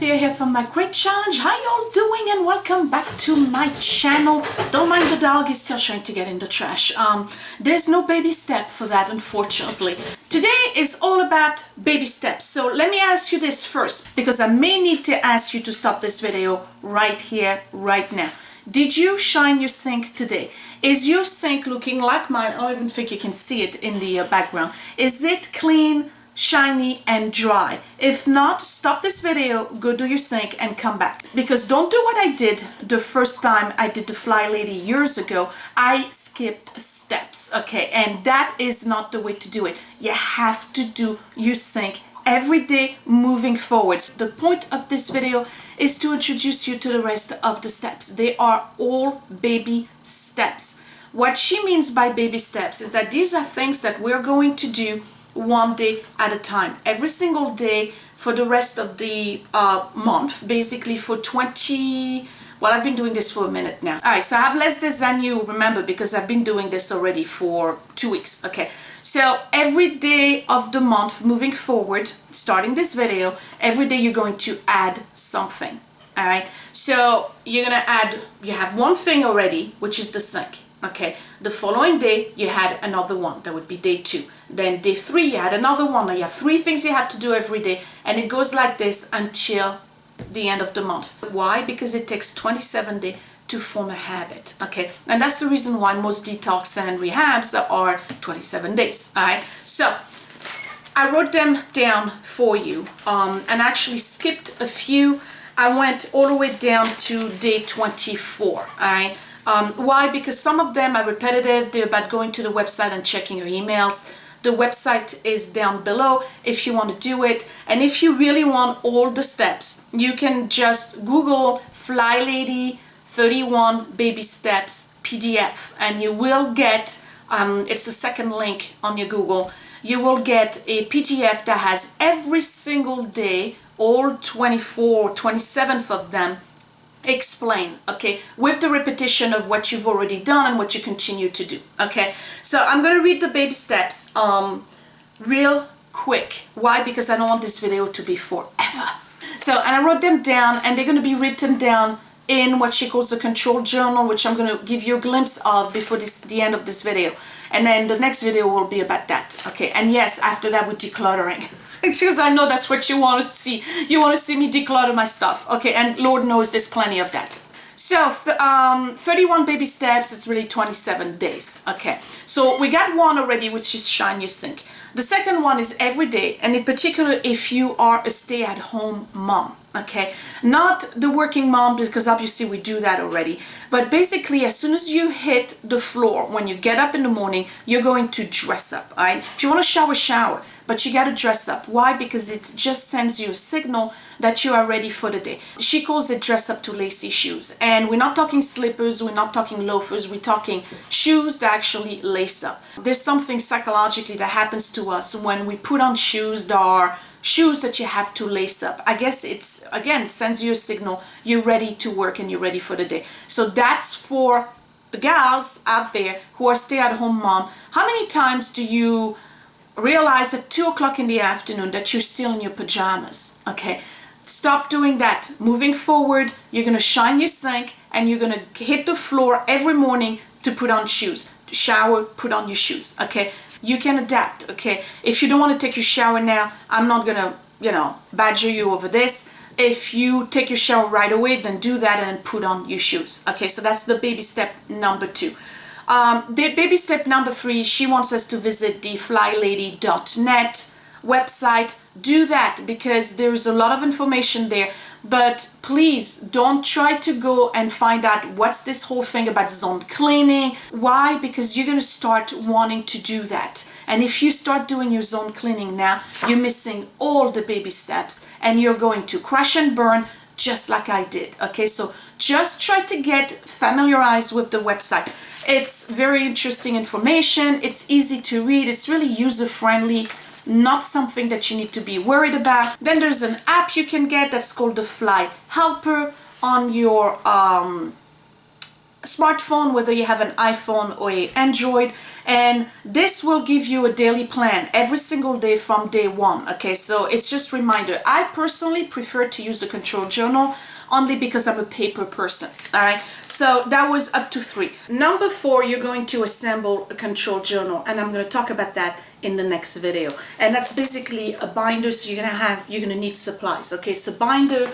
Thea here from my great challenge. How y'all doing? And welcome back to my channel. Don't mind the dog, he's still trying to get in the trash. There's no baby step for that, unfortunately. Today is all about baby steps. So let me ask you this first, because I may need to ask you to stop this video right here, right now. Did you shine your sink today? Is your sink looking like mine? I don't even think you can see it in the background. Is it clean, shiny and dry? If not, stop this video, go do your sink and come back, because don't do what I did the first time I did the FlyLady years ago. I skipped steps, okay, and that is not the way to do it. You have to do your sink every day moving forwards. The point of this video is to introduce you to the rest of the steps. They are all baby steps. What she means by baby steps is that these are things that we're going to do one day at a time, every single day for the rest of the month, basically for 20, well, I've been doing this for a minute now. All right, so I have less days than you, remember, because I've been doing this already for 2 weeks, okay? So every day of the month moving forward, starting this video, every day you're going to add something, all right? So you're gonna add, you have one thing already, which is the sink. Okay, the following day you had another one, that would be day 2. Then day 3 you had another one. Now you have 3 things you have to do every day, and it goes like this until the end of the month. Why? Because it takes 27 days to form a habit. Okay, and that's the reason why most detox and rehabs are 27 days. All right, so I wrote them down for you and actually skipped a few. I went all the way down to day 24. All right. Why? Because some of them are repetitive. They're about going to the website and checking your emails. The website is down below if you want to do it. And if you really want all the steps, you can just Google FlyLady 31 baby steps PDF, and you will get, it's the second link on your Google, you will get a PDF that has every single day, all 24, 27th of them, explain, okay, with the repetition of what you've already done and what you continue to do. Okay, so I'm going to read the baby steps real quick. Why? Because I don't want this video to be forever. So, and I wrote them down, and they're going to be written down in what she calls a control journal, which I'm going to give you a glimpse of before the end of this video, and then the next video will be about that. Okay, and yes, after that we're decluttering. Because I know that's what you want to see. You want to see me declutter my stuff. Okay, and Lord knows there's plenty of that. So 31 baby steps, it's really 27 days. Okay, so we got one already, which is shine your sink. The second one is every day, and in particular if you are a stay-at-home mom. Okay, not the working mom, because obviously we do that already, but basically as soon as you hit the floor, when you get up in the morning, you're going to dress up. All right, if you want to shower, but you got to dress up. Why? Because it just sends you a signal that you are ready for the day. She calls it dress up to lacy shoes, and we're not talking slippers, we're not talking loafers, we're talking shoes that actually lace up. There's something psychologically that happens to us when we put on shoes that are shoes that you have to lace up. I guess it's, again, sends you a signal you're ready to work and you're ready for the day. So that's for the gals out there who are stay-at-home mom. How many times do you realize at 2 o'clock in the afternoon that you're still in your pajamas? Okay, stop doing that. Moving forward, you're gonna shine your sink and you're gonna hit the floor every morning to put on shoes. Shower, put on your shoes. Okay, you can adapt. Okay, if you don't want to take your shower now, I'm not gonna, you know, badger you over this. If you take your shower right away, then do that and then put on your shoes. Okay, so that's the baby step number 2. The baby step number 3, she wants us to visit the FlyLady.net website. Do that, because there's a lot of information there, but please don't try to go and find out what's this whole thing about zone cleaning. Why? Because you're going to start wanting to do that, and if you start doing your zone cleaning now, you're missing all the baby steps and you're going to crash and burn just like I did. Okay, so just try to get familiarized with the website. It's very interesting information, it's easy to read, it's really user-friendly, not something that you need to be worried about. Then there's an app you can get that's called the Fly Helper on your smartphone, whether you have an iPhone or an Android, and this will give you a daily plan every single day from day one. Okay, so it's just a reminder. I personally prefer to use the control journal only because I'm a paper person. All right, so that was up to 3. Number 4, you're going to assemble a control journal, and I'm going to talk about that in the next video. And that's basically a binder. So you're gonna need supplies. Okay, so binder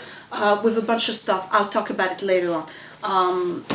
with a bunch of stuff. I'll talk about it later on.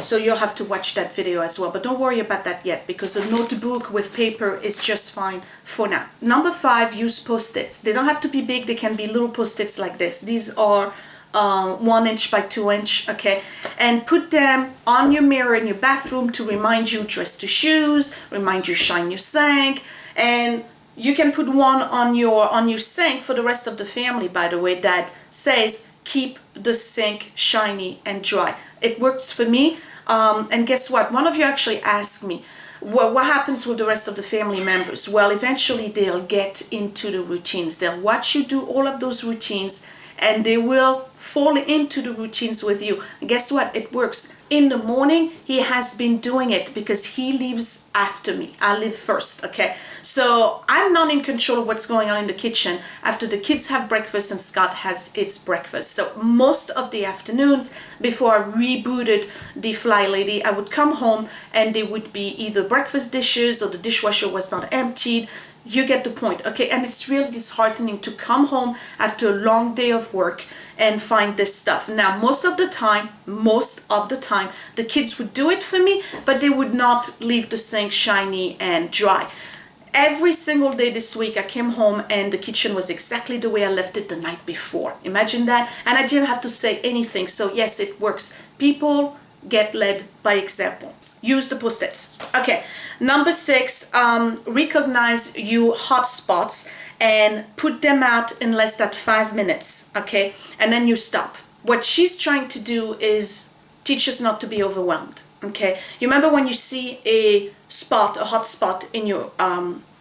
So you'll have to watch that video as well, but don't worry about that yet, because a notebook with paper is just fine for now. Number 5, use post-its. They don't have to be big, they can be little post-its like this. These are 1 inch by 2 inch, okay, and put them on your mirror in your bathroom to remind you dress to shoes, remind you shine your sink. And you can put one on your sink for the rest of the family, by the way, that says keep the sink shiny and dry. It works for me. And guess what? One of you actually asked me, what happens with the rest of the family members? Well, eventually they'll get into the routines. They'll watch you do all of those routines, and they will fall into the routines with you. And guess what? It works. In the morning, he has been doing it because he leaves after me. I leave first, okay? So I'm not in control of what's going on in the kitchen after the kids have breakfast and Scott has its breakfast. So most of the afternoons before I rebooted the FlyLady, I would come home and they would be either breakfast dishes or the dishwasher was not emptied. You get the point, okay? And it's really disheartening to come home after a long day of work and find this stuff. Now, most of the time, the kids would do it for me, but they would not leave the sink shiny and dry. Every single day this week, I came home and the kitchen was exactly the way I left it the night before. Imagine that. And I didn't have to say anything. So yes, it works. People get led by example. Use the post-its. Okay, number 6, recognize your hot spots and put them out in less than 5 minutes, okay? And then you stop. What she's trying to do is teach us not to be overwhelmed, okay? You remember when you see a hot spot in your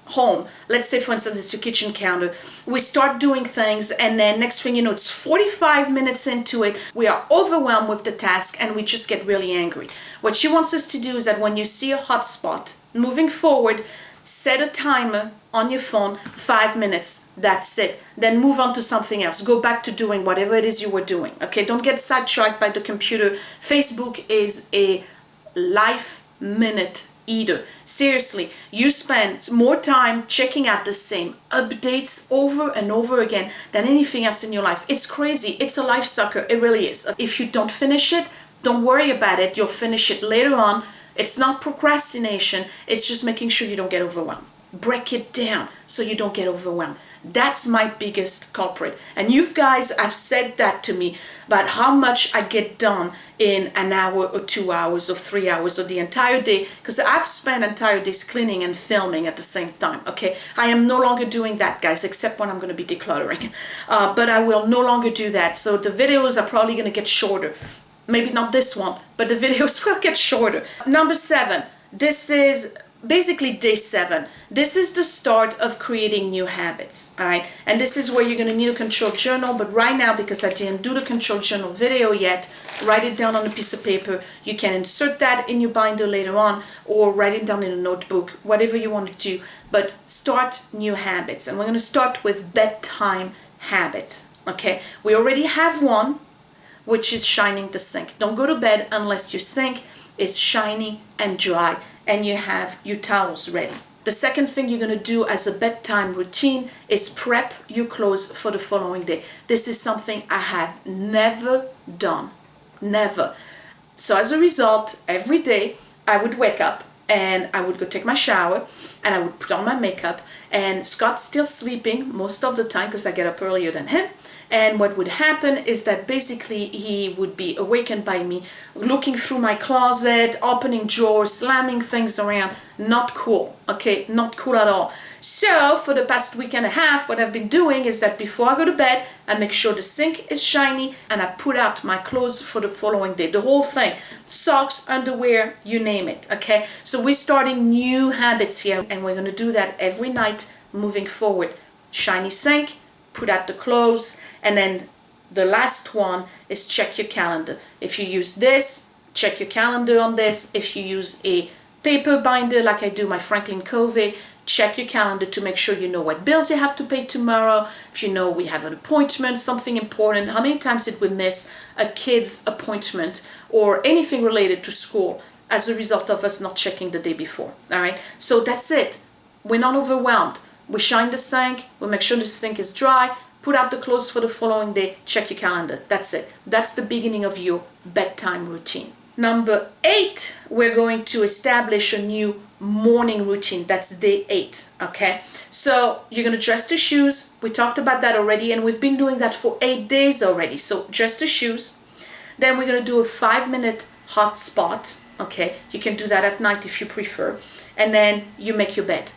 home, let's say for instance it's your kitchen counter, we start doing things and then next thing you know it's 45 minutes into it, we are overwhelmed with the task and we just get really angry. What she wants us to do is that when you see a hot spot, moving forward, set a timer on your phone, 5 minutes, that's it. Then move on to something else. Go back to doing whatever it is you were doing, okay? Don't get sidetracked by the computer. Facebook is a life minute eater. Seriously, you spend more time checking out the same updates over and over again than anything else in your life. It's crazy. It's a life sucker. It really is. If you don't finish it, don't worry about it. You'll finish it later on. It's not procrastination. It's just making sure you don't get overwhelmed. Break it down so you don't get overwhelmed. That's my biggest culprit. And you guys have said that to me about how much I get done in an hour or 2 hours or 3 hours or the entire day, because I've spent entire days cleaning and filming at the same time, okay? I am no longer doing that, guys, except when I'm going to be decluttering. But I will no longer do that. So the videos are probably going to get shorter. Maybe not this one, but the videos will get shorter. Number 7, this is basically day 7. This is the start of creating new habits, all right? And this is where you're going to need a control journal, but right now, because I didn't do the control journal video yet, write it down on a piece of paper. You can insert that in your binder later on or write it down in a notebook, whatever you want to do, but start new habits. And we're going to start with bedtime habits, okay? We already have one, which is shining the sink. Don't go to bed unless your sink is shiny and dry and you have your towels ready. The second thing you're going to do as a bedtime routine is prep your clothes for the following day. This is something I have never done. Never. So as a result, every day I would wake up and I would go take my shower and I would put on my makeup, and Scott's still sleeping most of the time because I get up earlier than him. And what would happen is that basically he would be awakened by me looking through my closet, opening drawers, slamming things around. Not cool, okay? Not cool at all. So for the past week and a half, what I've been doing is that before I go to bed, I make sure the sink is shiny and I put out my clothes for the following day. The whole thing. Socks, underwear, you name it, okay? So we're starting new habits here and we're going to do that every night moving forward. Shiny sink, put out the clothes, and then the last one is check your calendar. If you use this, check your calendar on this. If you use a paper binder like I do my Franklin Covey, check your calendar to make sure you know what bills you have to pay tomorrow. If you know we have an appointment, something important. How many times did we miss a kid's appointment or anything related to school as a result of us not checking the day before? All right, so that's it. We're not overwhelmed. We shine the sink, we make sure the sink is dry, put out the clothes for the following day, check your calendar. That's it. That's the beginning of your bedtime routine. Number 8, we're going to establish a new morning routine. That's day 8, okay? So you're going to dress the shoes. We talked about that already, and we've been doing that for 8 days already. So dress the shoes. Then we're going to do a 5-minute hot spot, okay? You can do that at night if you prefer. And then you make your bed.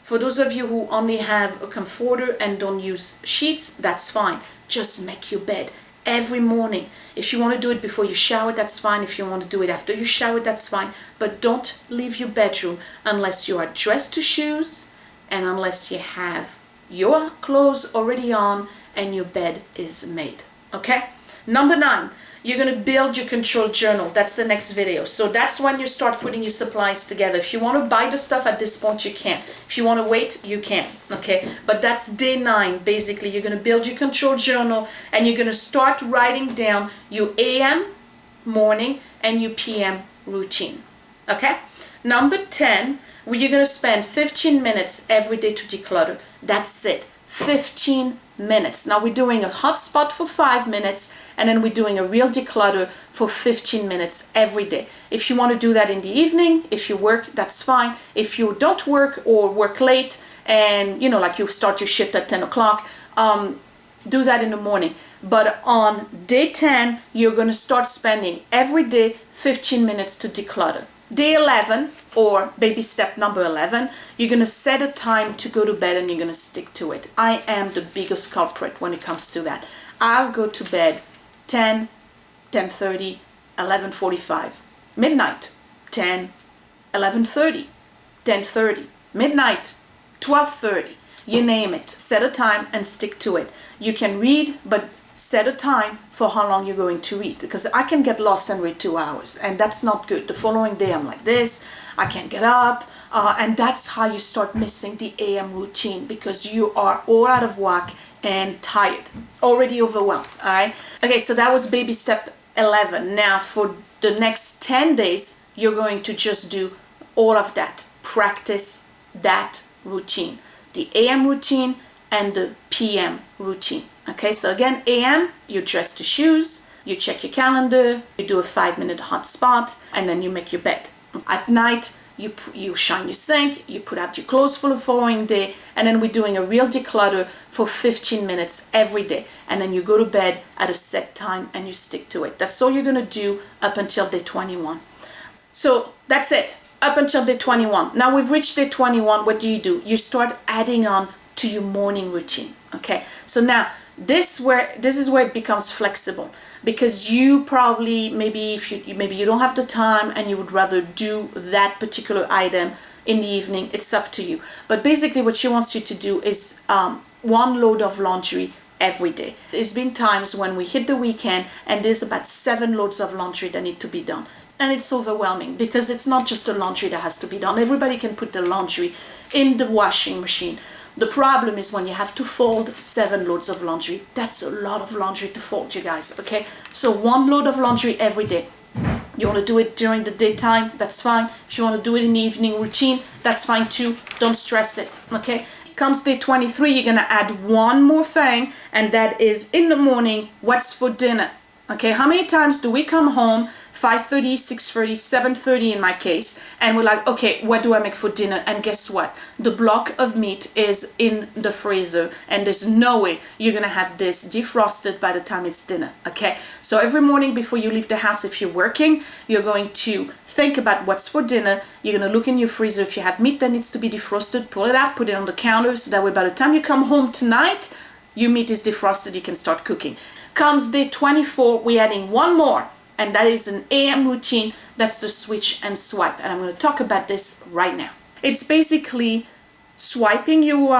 For those of you who only have a comforter and don't use sheets, that's fine. Just make your bed every morning. If you want to do it before you shower, that's fine. If you want to do it after you shower, that's fine. But don't leave your bedroom unless you are dressed to shoes and unless you have your clothes already on and your bed is made. Okay? Number 9. You're going to build your control journal. That's the next video. So that's when you start putting your supplies together. If you want to buy the stuff at this point, you can. If you want to wait, you can. Okay? But that's day 9. Basically, you're going to build your control journal and you're going to start writing down your AM, morning, and your PM routine. Okay? Number 10, where you're going to spend 15 minutes every day to declutter. That's it. 15 minutes. Now we're doing a hot spot for 5 minutes and then we're doing a real declutter for 15 minutes every day. If you want to do that in the evening, if you work, that's fine. If you don't work or work late and you know, like you start your shift at 10 o'clock, do that in the morning. But on day 10, you're going to start spending every day 15 minutes to declutter. Day 11, or baby step number 11, you're going to set a time to go to bed and you're going to stick to it. I am the biggest culprit when it comes to that. I'll go to bed 10, 10:30, 11:45, midnight, 10, 11:30, 10:30, midnight, 12:30, you name it. Set a time and stick to it. You can read, but set a time for how long you're going to read, because I can get lost and read 2 hours and that's not good. The following day I'm like this, I can't get up, and that's how you start missing the AM routine, because you are all out of whack and tired, already overwhelmed. All right, okay, so that was baby step 11. Now for the next 10 days you're going to just do all of that. Practice that routine, the AM routine and the PM routine. Okay, so again, AM, you dress the shoes, you check your calendar, you do a 5-minute hot spot, and then you make your bed. At night, you shine your sink, you put out your clothes for the following day, and then we're doing a real declutter for 15 minutes every day. And then you go to bed at a set time and you stick to it. That's all you're going to do up until day 21. So that's it, up until day 21. Now we've reached day 21, what do? You start adding on to your morning routine. Okay, so now this is where it becomes flexible, because you probably maybe you don't have the time and you would rather do that particular item in the evening. It's up to you. But basically what she wants you to do is 1 load of laundry every day. There's been times when we hit the weekend and there's about 7 loads of laundry that need to be done. And it's overwhelming because it's not just the laundry that has to be done. Everybody can put the laundry in the washing machine. The problem is when you have to fold 7 loads of laundry. That's a lot of laundry to fold, you guys, okay? So 1 load of laundry every day. You want to do it during the daytime, that's fine. If you want to do it in the evening routine, that's fine too. Don't stress it, okay? Comes day 23, you're going to add 1 more thing, and that is in the morning, what's for dinner? Okay, how many times do we come home 5:30, 6:30, 7:30 in my case, and we're like, okay, what do I make for dinner? And guess what? The block of meat is in the freezer and there's no way you're gonna have this defrosted by the time it's dinner. Okay, so every morning before you leave the house, if you're working, you're going to think about what's for dinner. You're gonna look in your freezer. If you have meat that needs to be defrosted, pull it out, put it on the counter, so that way by the time you come home tonight, your meat is defrosted, you can start cooking. Comes day 24, we're adding 1 more, and that is an AM routine. That's the Swish and Swipe, and I'm going to talk about this right now. It's basically swiping your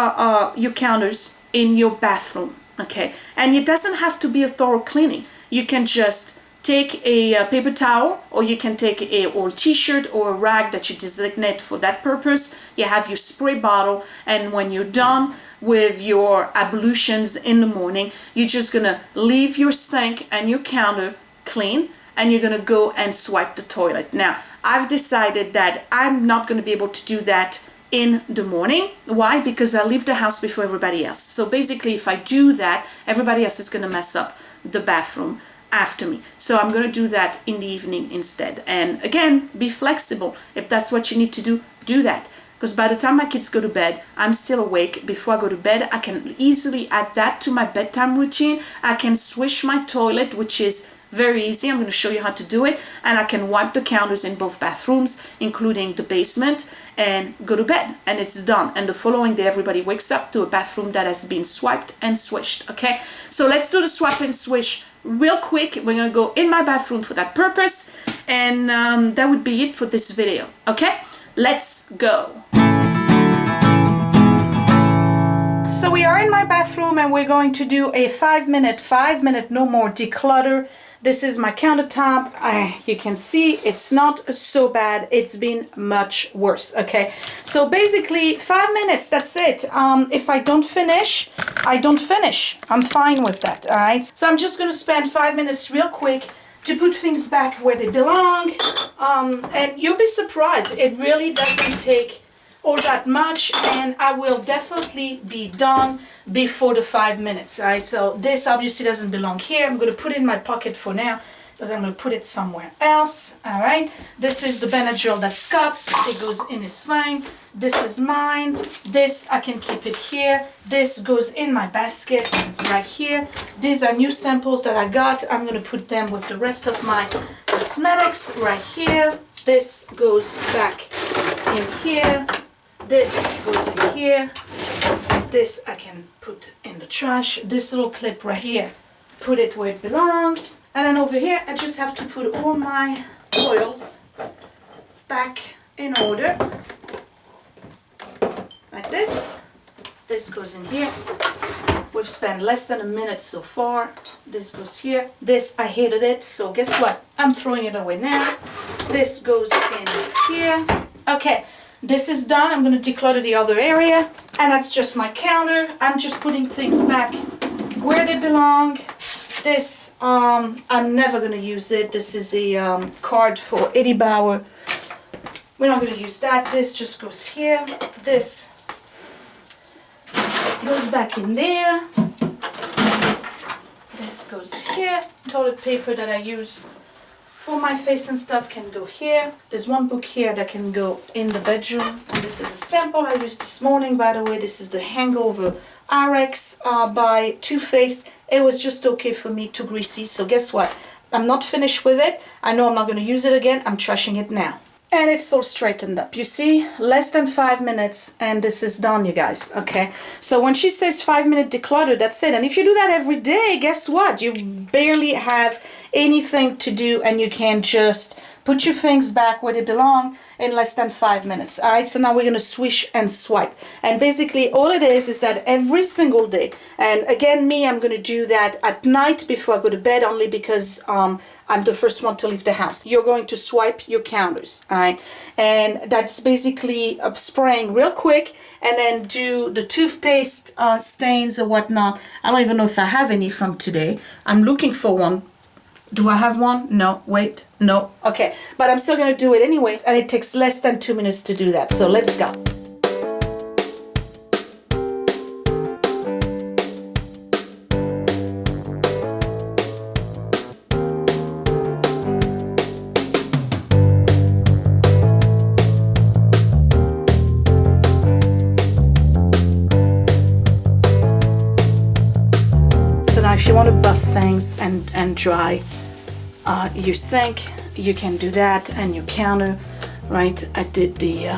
counters in your bathroom, okay? And it doesn't have to be a thorough cleaning. You can just take a paper towel, or you can take a old t-shirt or a rag that you designate for that purpose. You have your spray bottle, and when you're done with your ablutions in the morning, you're just gonna leave your sink and your counter clean, and you're gonna go and swipe the toilet. Now, I've decided that I'm not gonna be able to do that in the morning. Why? Because I leave the house before everybody else. So basically, if I do that, everybody else is gonna mess up the bathroom after me. So I'm gonna do that in the evening instead. And again, be flexible. If that's what you need to do, do that. Because by the time my kids go to bed, I'm still awake. Before I go to bed, I can easily add that to my bedtime routine. I can swish my toilet, which is very easy. I'm going to show you how to do it. And I can wipe the counters in both bathrooms, including the basement, and go to bed. And it's done. And the following day, everybody wakes up to a bathroom that has been swiped and swished. Okay? So let's do the swipe and swish real quick. We're going to go in my bathroom for that purpose. And that would be it for this video. Okay? Let's go. So we are in my bathroom, and we're going to do a 5 minute no more declutter. This is my countertop. You can see it's not so bad. It's been much worse. Okay, so basically 5 minutes, that's it. If I don't finish, I don't finish. I'm fine with that. All right, so I'm just going to spend 5 minutes real quick to put things back where they belong. And you'll be surprised, it really doesn't take all that much, and I will definitely be done before the 5 minutes. All right, so this obviously doesn't belong here. I'm going to put it in my pocket for now, because I'm going to put it somewhere else. All right, this is the Benadryl that's Scott's. It goes in his thing. This is mine. This, I can keep it here. This goes in my basket right here. These are new samples that I got. I'm going to put them with the rest of my cosmetics right here. This goes back in here. This goes in here. This I can put in the trash. This little clip right here, put it where it belongs. And then over here, I just have to put all my oils back in order. Like this. This goes in here. We've spent less than a minute so far. This goes here. This, I hated it, so guess what? I'm throwing it away now. This goes in here. Okay, this is done. I'm going to declutter the other area. And that's just my counter. I'm just putting things back where they belong. This, I'm never going to use it. This is a card for Eddie Bauer. We're not going to use that. This just goes here. This goes back in there. This goes here. Toilet paper that I use for my face and stuff can go here. There's one book here that can go in the bedroom. And this is a sample I used this morning, by the way. This is the Hangover RX by Too Faced. It was just okay for me, too greasy. So guess what? I'm not finished with it. I know I'm not going to use it again. I'm trashing it now. And it's all straightened up. You see, less than 5 minutes and this is done, you guys. Okay, so when she says 5 minute declutter, that's it. And if you do that every day, guess what? You barely have anything to do, and you can just put your things back where they belong in less than 5 minutes. All right, so now we're going to swish and swipe. And basically all it is that every single day, and again, I'm going to do that at night before I go to bed, only because I'm the first one to leave the house. You're going to swipe your counters, all right? And that's basically spraying real quick, and then do the toothpaste stains or whatnot. I don't even know if I have any from today. I'm looking for one. Do I have one? No, wait, no. Okay, but I'm still gonna do it anyway, and it takes less than 2 minutes to do that. So let's go. If you want to buff things and dry your sink, you can do that, and your counter, right? I did the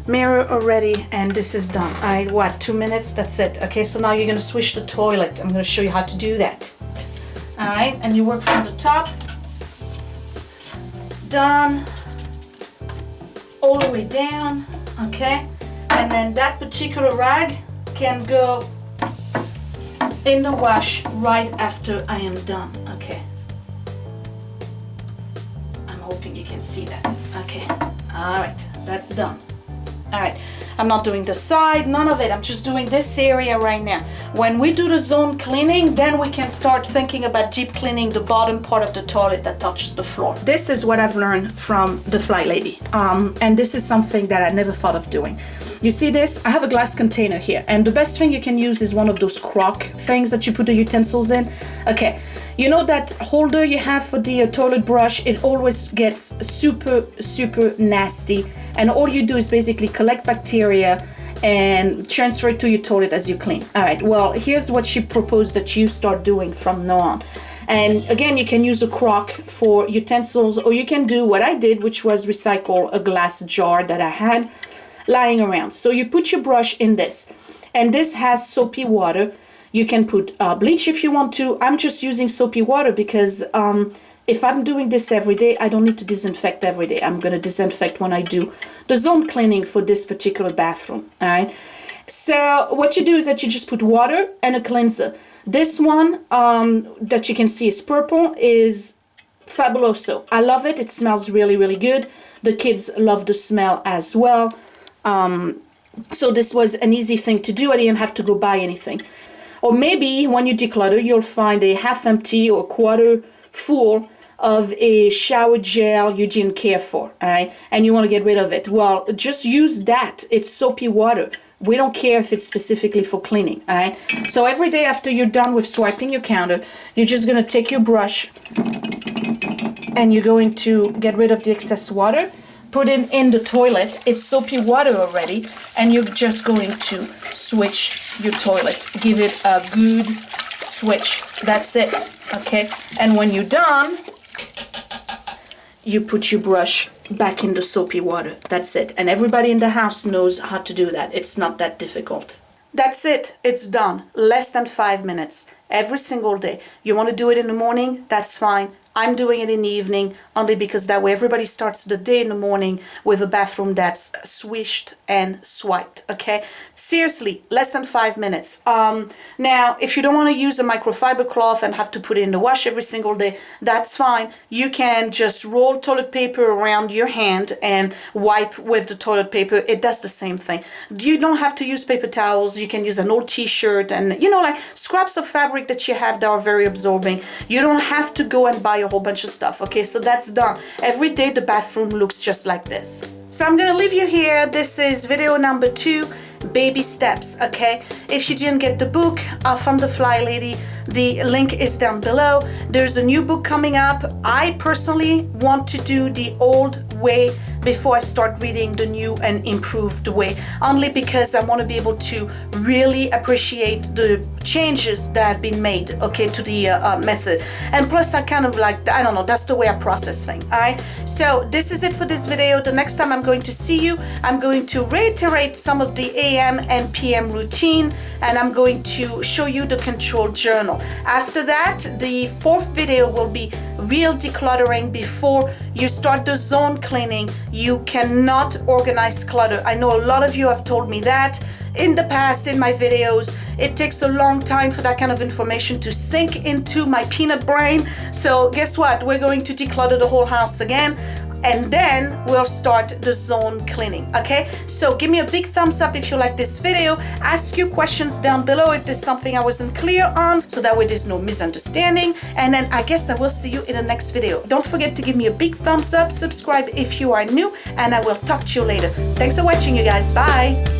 mirror already, and this is done. What, 2 minutes? That's it. Okay, so now you're going to swish the toilet. I'm going to show you how to do that. All right, and you work from the top, done, all the way down, okay? And then that particular rag can go in the wash right after I am done. Okay, can see that. Okay, all right, that's done. All right, I'm not doing the side, none of it. I'm just doing this area right now. When we do the zone cleaning, then we can start thinking about deep cleaning the bottom part of the toilet that touches the floor. This is what I've learned from the FlyLady. And this is something that I never thought of doing. You see this? I have a glass container here, and the best thing you can use is one of those crock things that you put the utensils in. Okay, you know that holder you have for the toilet brush? It always gets super nasty, and all you do is basically collect bacteria and transfer it to your toilet as you clean. All right, well, here's what she proposed that you start doing from now on. And again, you can use a crock for utensils, or you can do what I did, which was recycle a glass jar that I had lying around. So you put your brush in this, and this has soapy water. You can put bleach if you want to. I'm just using soapy water because if I'm doing this every day, I don't need to disinfect every day. I'm going to disinfect when I do the zone cleaning for this particular bathroom. All right. So what you do is that you just put water and a cleanser. This one that you can see is purple is Fabuloso. I love it. It smells really good. The kids love the smell as well. So this was an easy thing to do. I didn't have to go buy anything. Or maybe when you declutter, you'll find a half empty or quarter full of a shower gel you didn't care for, all right? And you want to get rid of it. Well, just use that. It's soapy water. We don't care if it's specifically for cleaning, all right? So every day after you're done with swiping your counter, you're just going to take your brush and you're going to get rid of the excess water. Put it in the toilet. It's soapy water already, and you're just going to switch your toilet. Give it a good switch. That's it, okay? And when you're done, you put your brush back in the soapy water. That's it. And everybody in the house knows how to do that. It's not that difficult. That's it. It's done. Less than 5 minutes every single day. You want to do it in the morning? That's fine. I'm doing it in the evening only because that way everybody starts the day in the morning with a bathroom that's swished and swiped, okay? Seriously, less than 5 minutes. Now, if you don't want to use a microfiber cloth and have to put it in the wash every single day, that's fine. You can just roll toilet paper around your hand and wipe with the toilet paper. It does the same thing. You don't have to use paper towels. You can use an old t-shirt and, you know, like scraps of fabric that you have that are very absorbing. You don't have to go and buy a whole bunch of stuff, okay? So that's done. Every day the bathroom looks just like this. So I'm gonna leave you here. This is video number 2, baby steps, okay? If you didn't get the book from the FlyLady, the link is down below. There's a new book coming up. I personally want to do the old way before I start reading the new and improved way, only because I want to be able to really appreciate the changes that have been made, okay, to the method. And plus I kind of like, I don't know, that's the way I process things, all right? So this is it for this video. The next time I'm going to see you, I'm going to reiterate some of the AM and PM routine, and I'm going to show you the control journal. After that, the 4th video will be real decluttering before you start the zone cleaning. You cannot organize clutter. I know a lot of you have told me that in the past in my videos. It takes a long time for that kind of information to sink into my peanut brain. So guess what? We're going to declutter the whole house again, and then we'll start the zone cleaning, okay? So give me a big thumbs up if you like this video. Ask your questions down below if there's something I wasn't clear on, so that way there's no misunderstanding. And then I guess I will see you in the next video. Don't forget to give me a big thumbs up, subscribe if you are new, and I will talk to you later. Thanks for watching, you guys. Bye.